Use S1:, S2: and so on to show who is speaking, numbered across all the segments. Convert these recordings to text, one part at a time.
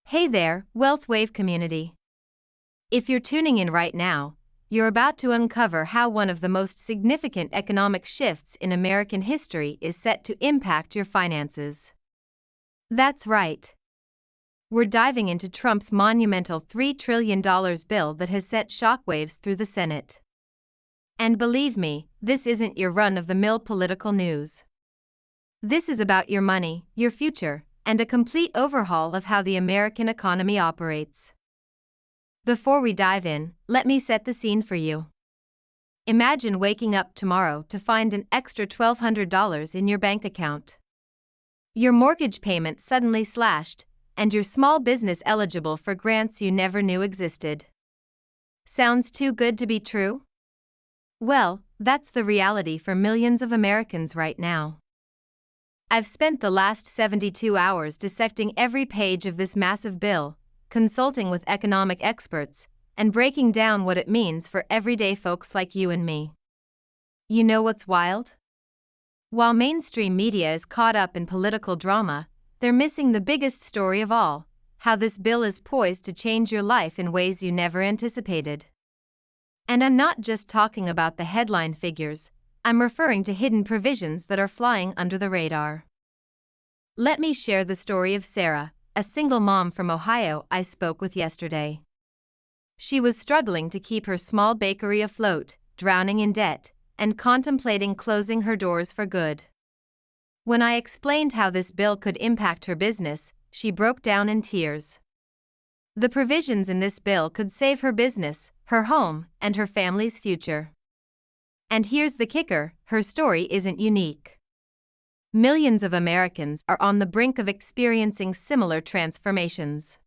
S1: Hey there, Wealth Wave community. If you're tuning in right now, you're about to uncover how one of the most significant economic shifts in American history is set to impact your finances. That's right. We're diving into Trump's monumental $3 trillion bill that has set shockwaves through the Senate. And believe me, this isn't your run-of-the-mill political news. This is about your money, your future, and a complete overhaul of how the American economy operates. Before we dive in, let me set the scene for you. Imagine waking up tomorrow to find an extra $1,200 in your bank account. Your mortgage payment suddenly slashed, and your small business eligible for grants you never knew existed. Sounds too good to be true? Well, that's the reality for millions of Americans right now. I've spent the last 72 hours dissecting every page of this massive bill, consulting with economic experts, and breaking down what it means for everyday folks like you and me. You know what's wild? While mainstream media is caught up in political drama, they're missing the biggest story of all: how this bill is poised to change your life in ways you never anticipated. And I'm not just talking about the headline figures, I'm referring to hidden provisions that are flying under the radar. Let me share the story of Sarah, a single mom from Ohio I spoke with yesterday. She was struggling to keep her small bakery afloat, drowning in debt, and contemplating closing her doors for good. When I explained how this bill could impact her business, she broke down in tears. The provisions in this bill could save her business, her home, and her family's future. And here's the kicker: her story isn't unique. Millions of Americans are on the brink of experiencing similar transformations.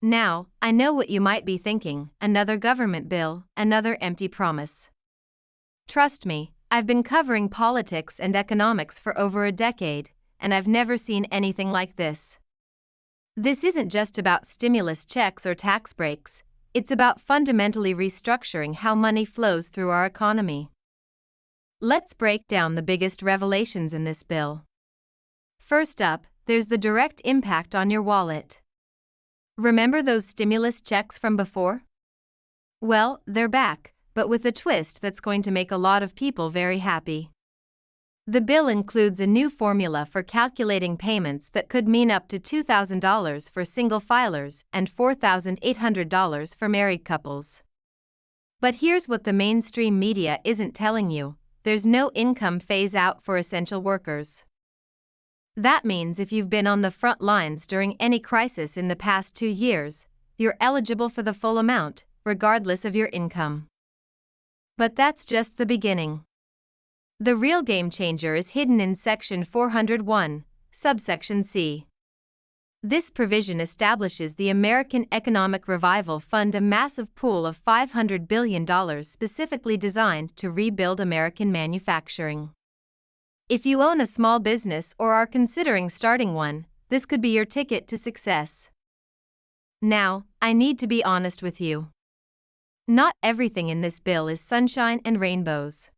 S1: Now, I know what you might be thinking: another government bill, another empty promise. Trust me, I've been covering politics and economics for over a decade, and I've never seen anything like this. This isn't just about stimulus checks or tax breaks. It's about fundamentally restructuring how money flows through our economy. Let's break down the biggest revelations in this bill. First up, there's the direct impact on your wallet. Remember those stimulus checks from before? Well, they're back, but with a twist that's going to make a lot of people very happy. The bill includes a new formula for calculating payments that could mean up to $2,000 for single filers and $4,800 for married couples. But here's what the mainstream media isn't telling you: there's no income phase-out for essential workers. That means if you've been on the front lines during any crisis in the past 2 years, you're eligible for the full amount, regardless of your income. But that's just the beginning. The real game changer is hidden in Section 401, subsection C. This provision establishes the American Economic Revival Fund, a massive pool of $500 billion specifically designed to rebuild American manufacturing. If you own a small business or are considering starting one, this could be your ticket to success. Now, I need to be honest with you. Not everything in this bill is sunshine and rainbows.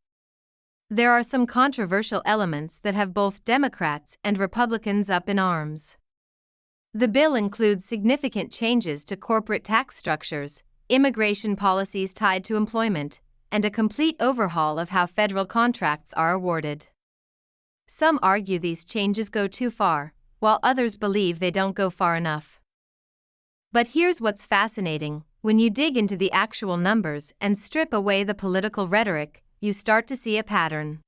S1: There are some controversial elements that have both Democrats and Republicans up in arms. The bill includes significant changes to corporate tax structures, immigration policies tied to employment, and a complete overhaul of how federal contracts are awarded. Some argue these changes go too far, while others believe they don't go far enough. But here's what's fascinating: when you dig into the actual numbers and strip away the political rhetoric, you start to see a pattern.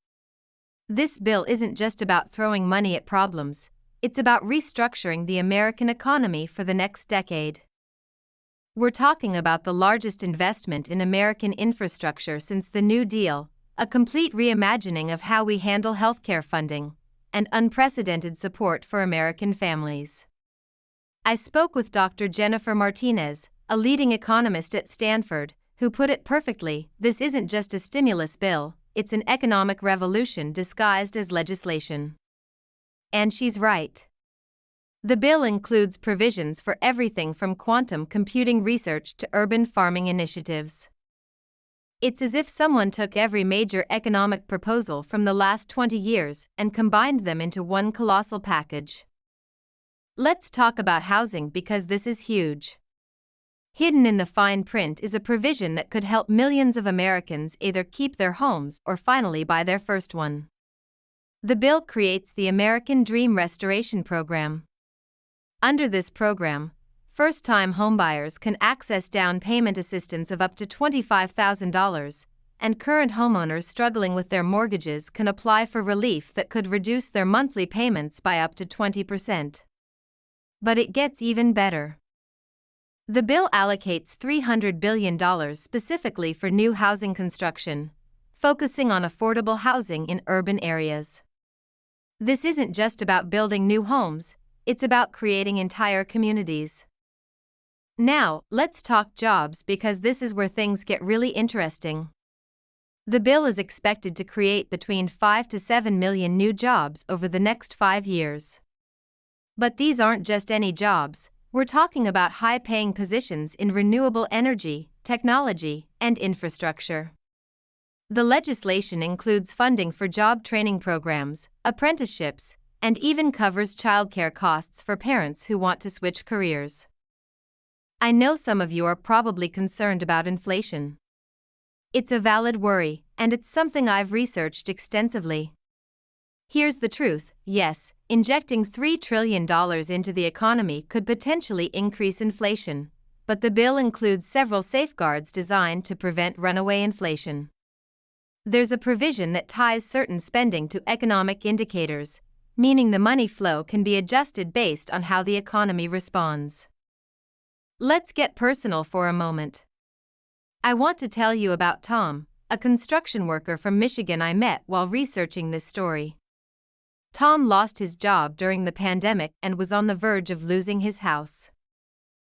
S1: This bill isn't just about throwing money at problems, it's about restructuring the American economy for the next decade. We're talking about the largest investment in American infrastructure since the New Deal, a complete reimagining of how we handle healthcare funding, and unprecedented support for American families. I spoke with Dr. Jennifer Martinez, a leading economist at Stanford, who put it perfectly: this isn't just a stimulus bill, it's an economic revolution disguised as legislation. And she's right. The bill includes provisions for everything from quantum computing research to urban farming initiatives. It's as if someone took every major economic proposal from the last 20 years and combined them into one colossal package. Let's talk about housing because this is huge. Hidden in the fine print is a provision that could help millions of Americans either keep their homes or finally buy their first one. The bill creates the American Dream Restoration Program. Under this program, first-time homebuyers can access down payment assistance of up to $25,000, and current homeowners struggling with their mortgages can apply for relief that could reduce their monthly payments by up to 20%. But it gets even better. The bill allocates $300 billion specifically for new housing construction, focusing on affordable housing in urban areas. This isn't just about building new homes, it's about creating entire communities. Now, let's talk jobs because this is where things get really interesting. The bill is expected to create between 5 to 7 million new jobs over the next 5 years. But these aren't just any jobs. We're talking about high-paying positions in renewable energy, technology, and infrastructure. The legislation includes funding for job training programs, apprenticeships, and even covers childcare costs for parents who want to switch careers. I know some of you are probably concerned about inflation. It's a valid worry, and it's something I've researched extensively. Here's the truth: yes, injecting $3 trillion into the economy could potentially increase inflation, but the bill includes several safeguards designed to prevent runaway inflation. There's a provision that ties certain spending to economic indicators, meaning the money flow can be adjusted based on how the economy responds. Let's get personal for a moment. I want to tell you about Tom, a construction worker from Michigan I met while researching this story. Tom lost his job during the pandemic and was on the verge of losing his house.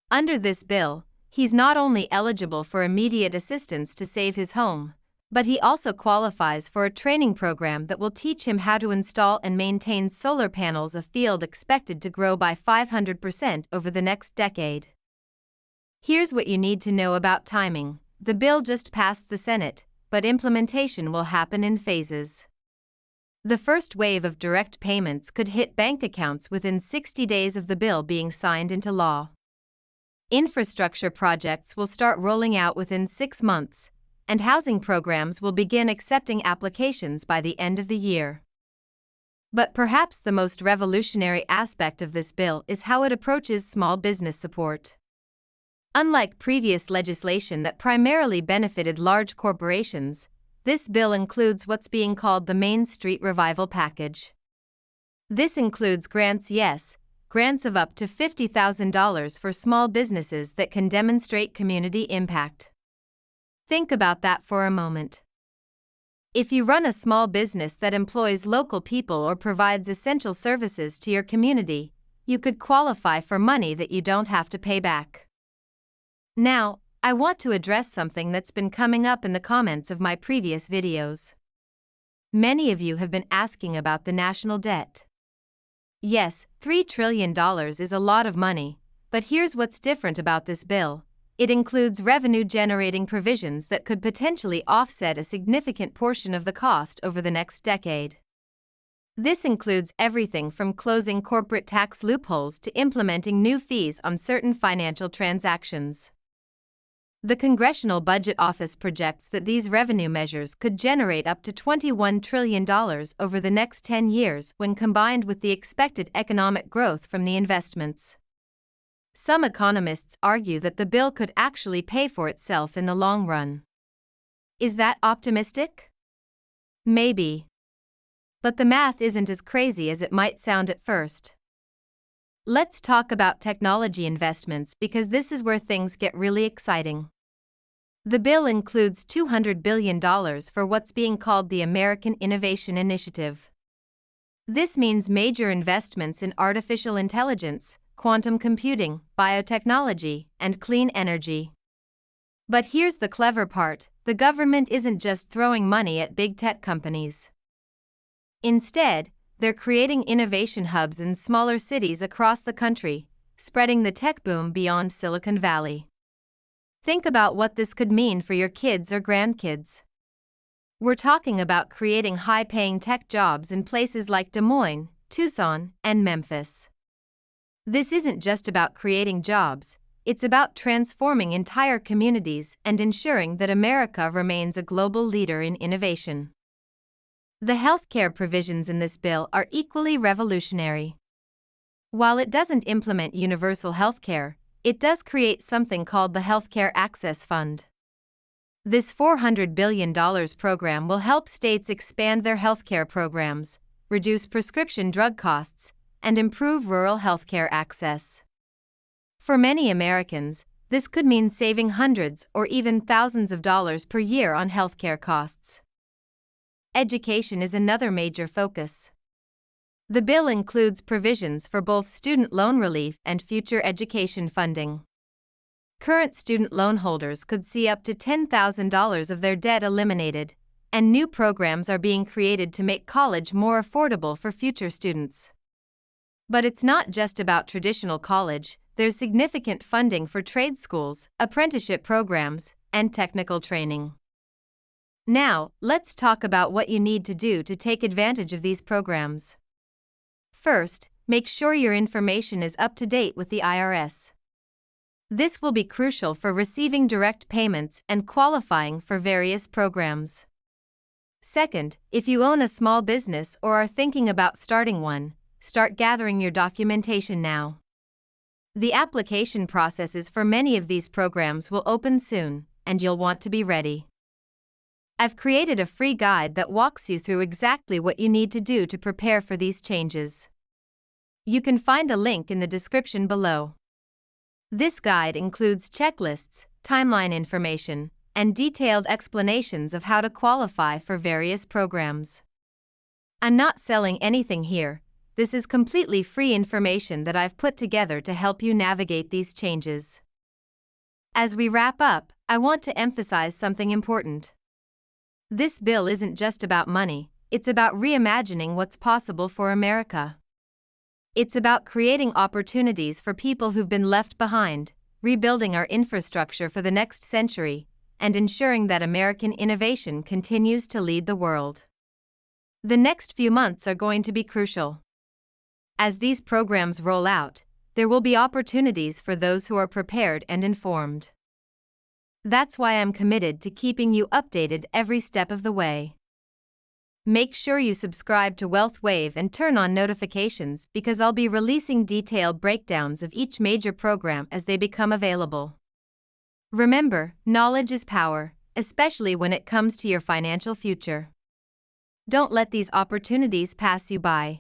S1: Under this bill, he's not only eligible for immediate assistance to save his home, but he also qualifies for a training program that will teach him how to install and maintain solar panels, a field expected to grow by 500% over the next decade. Here's what you need to know about timing. The bill just passed the Senate, but implementation will happen in phases. The first wave of direct payments could hit bank accounts within 60 days of the bill being signed into law. Infrastructure projects will start rolling out within 6 months, and housing programs will begin accepting applications by the end of the year. But perhaps the most revolutionary aspect of this bill is how it approaches small business support. Unlike previous legislation that primarily benefited large corporations, this bill includes what's being called the Main Street Revival Package. This includes grants of up to $50,000 for small businesses that can demonstrate community impact. Think about that for a moment. If you run a small business that employs local people or provides essential services to your community, you could qualify for money that you don't have to pay back. Now, I want to address something that's been coming up in the comments of my previous videos. Many of you have been asking about the national debt. Yes, $3 trillion is a lot of money, but here's what's different about this bill. It includes revenue-generating provisions that could potentially offset a significant portion of the cost over the next decade. This includes everything from closing corporate tax loopholes to implementing new fees on certain financial transactions. The Congressional Budget Office projects that these revenue measures could generate up to $21 trillion over the next 10 years when combined with the expected economic growth from the investments. Some economists argue that the bill could actually pay for itself in the long run. Is that optimistic? Maybe. But the math isn't as crazy as it might sound at first. Let's talk about technology investments because this is where things get really exciting. The bill includes $200 billion for what's being called the American Innovation Initiative. This means major investments in artificial intelligence, quantum computing, biotechnology, and clean energy. But here's the clever part: the government isn't just throwing money at big tech companies. Instead, they're creating innovation hubs in smaller cities across the country, spreading the tech boom beyond Silicon Valley. Think about what this could mean for your kids or grandkids. We're talking about creating high-paying tech jobs in places like Des Moines, Tucson, and Memphis. This isn't just about creating jobs, it's about transforming entire communities and ensuring that America remains a global leader in innovation. The healthcare provisions in this bill are equally revolutionary. While it doesn't implement universal healthcare, it does create something called the Healthcare Access Fund. This $400 billion program will help states expand their healthcare programs, reduce prescription drug costs, and improve rural healthcare access. For many Americans, this could mean saving hundreds or even thousands of dollars per year on healthcare costs. Education is another major focus. The bill includes provisions for both student loan relief and future education funding. Current student loan holders could see up to $10,000 of their debt eliminated, and new programs are being created to make college more affordable for future students. But it's not just about traditional college, there's significant funding for trade schools, apprenticeship programs, and technical training. Now, let's talk about what you need to do to take advantage of these programs. First, make sure your information is up to date with the IRS. This will be crucial for receiving direct payments and qualifying for various programs. Second, if you own a small business or are thinking about starting one, start gathering your documentation now. The application processes for many of these programs will open soon, and you'll want to be ready. I've created a free guide that walks you through exactly what you need to do to prepare for these changes. You can find a link in the description below. This guide includes checklists, timeline information, and detailed explanations of how to qualify for various programs. I'm not selling anything here. This is completely free information that I've put together to help you navigate these changes. As we wrap up, I want to emphasize something important. This bill isn't just about money, it's about reimagining what's possible for America. It's about creating opportunities for people who've been left behind, rebuilding our infrastructure for the next century, and ensuring that American innovation continues to lead the world. The next few months are going to be crucial. As these programs roll out, there will be opportunities for those who are prepared and informed. That's why I'm committed to keeping you updated every step of the way. Make sure you subscribe to Wealth Wave and turn on notifications because I'll be releasing detailed breakdowns of each major program as they become available. Remember, knowledge is power, especially when it comes to your financial future. Don't let these opportunities pass you by.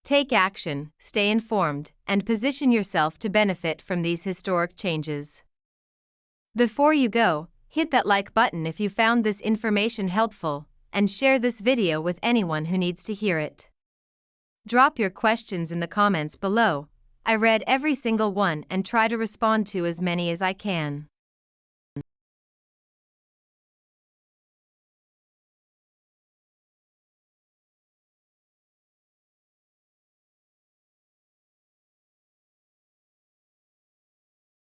S1: Take action, stay informed, and position yourself to benefit from these historic changes. Before you go, hit that like button if you found this information helpful, and share this video with anyone who needs to hear it. Drop your questions in the comments below. I read every single one and try to respond to as many as I can.